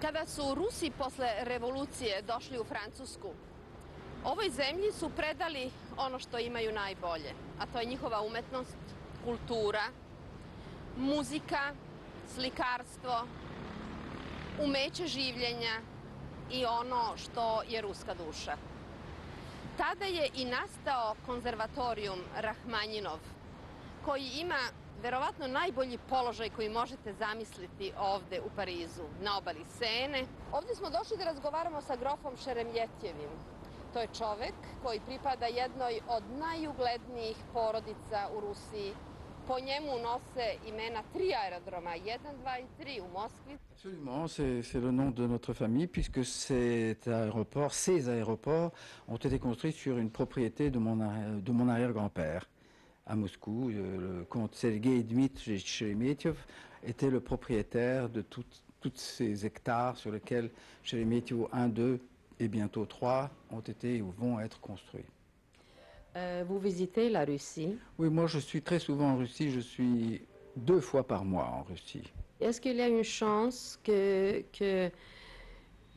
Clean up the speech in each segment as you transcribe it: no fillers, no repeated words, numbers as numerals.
Kada su Rusi posle revolucije došli u Francusku, ovoj zemlji su predali ono što imaju najbolje, a to je njihova umetnost, kultura, muzika, slikarstvo, umeće življenja i ono što je ruska duša. Tada je i nastao konzervatorijum Rahmanjinov, koji ima verovatno najbolji položaj koji možete zamisliti ovde u Parizu, na obali Sene. Ovde smo došli da razgovaramo sa grofom Šeremetjevim. To je čovek koji pripada jednoj od najuglednijih porodica u Rusiji. Po njemu nose imena 3 aerodroma, 1, 2 i 3 u Moskvi. Absolument, c'est le nom de notre famille puisque ces aéroports ont été construits sur une propriété de mon arrière-grand-père à Moscou. Le comte Sergei Dmitrievich Sheremetyev était le propriétaire de tous ces hectares sur lesquels Sheremetyevo 1, 2 et bientôt 3 ont été ou vont être construits. Vous visitez la Russie? Oui, moi je suis très souvent en Russie, je suis 2 fois par mois en Russie. Est-ce qu'il y a une chance que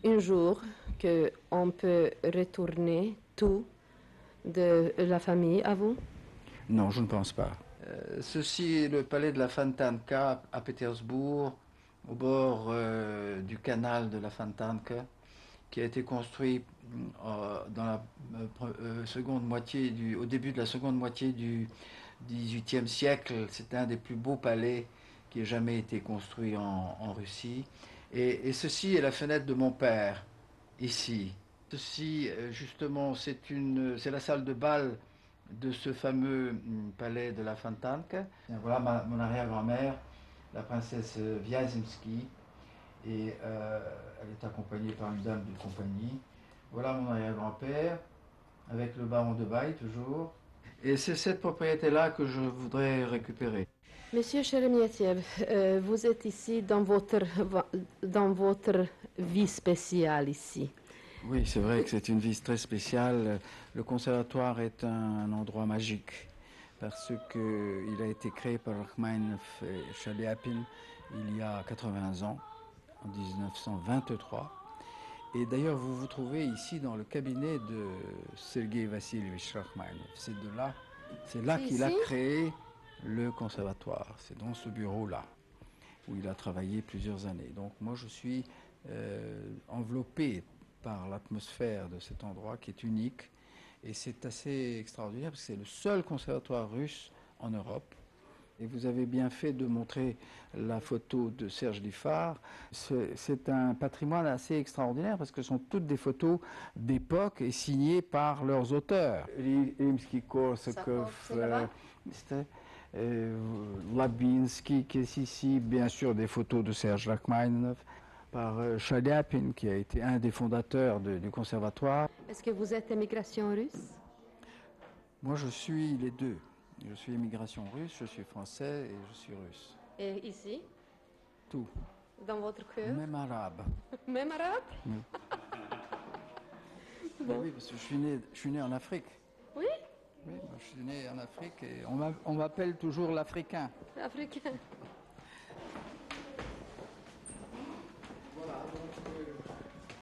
un jour qu'on peut retourner tout de la famille à vous? Non, je ne pense pas. Ceci est le palais de la Fontanka à Pétersbourg, au bord du canal de la Fontanka, qui a été construit dans la seconde moitié au début de la seconde moitié du XVIIIe siècle. C'est un des plus beaux palais qui ait jamais été construit en Russie. Et ceci est la fenêtre de mon père, ici. Ceci, justement, c'est la salle de bal de ce fameux palais de la Fontanka. Voilà mon arrière-grand-mère, la princesse Viazemsky. Et elle est accompagnée par une dame de compagnie. Voilà mon arrière-grand-père, avec le baron de Baï toujours. Et c'est cette propriété-là que je voudrais récupérer. Monsieur Sheremetyev, vous êtes ici dans votre vie spéciale ici. Oui, c'est vrai que c'est une vie très spéciale. Le conservatoire est un endroit magique parce qu'il a été créé par Rachmaninoff et Chaliapin il y a 80 ans. En 1923. Et d'ailleurs, vous vous trouvez ici dans le cabinet de Sergei Vassilievich Rachmaninoff. C'est là qu'il a créé le conservatoire. C'est dans ce bureau-là où il a travaillé plusieurs années. Donc moi, je suis enveloppé par l'atmosphère de cet endroit qui est unique. Et c'est assez extraordinaire parce que c'est le seul conservatoire russe en Europe. Et vous avez bien fait de montrer la photo de Serge Liffard. C'est un patrimoine assez extraordinaire parce que ce sont toutes des photos d'époque et signées par leurs auteurs. Rimsky-Korsakov, Labinsky qui est ici, bien sûr des photos de Serge Rachmaninoff, par Chaliapin qui a été un des fondateurs du conservatoire. Est-ce que vous êtes émigration russe? Moi je suis les deux. Je suis immigration russe, je suis français et je suis russe. Et ici? Tout. Dans votre cœur? Même arabe. Même arabe? Oui. Bon. Oui, parce que je suis né en Afrique. Oui? Oui, moi, je suis né en Afrique et on m'appelle toujours l'Africain. L'Africain.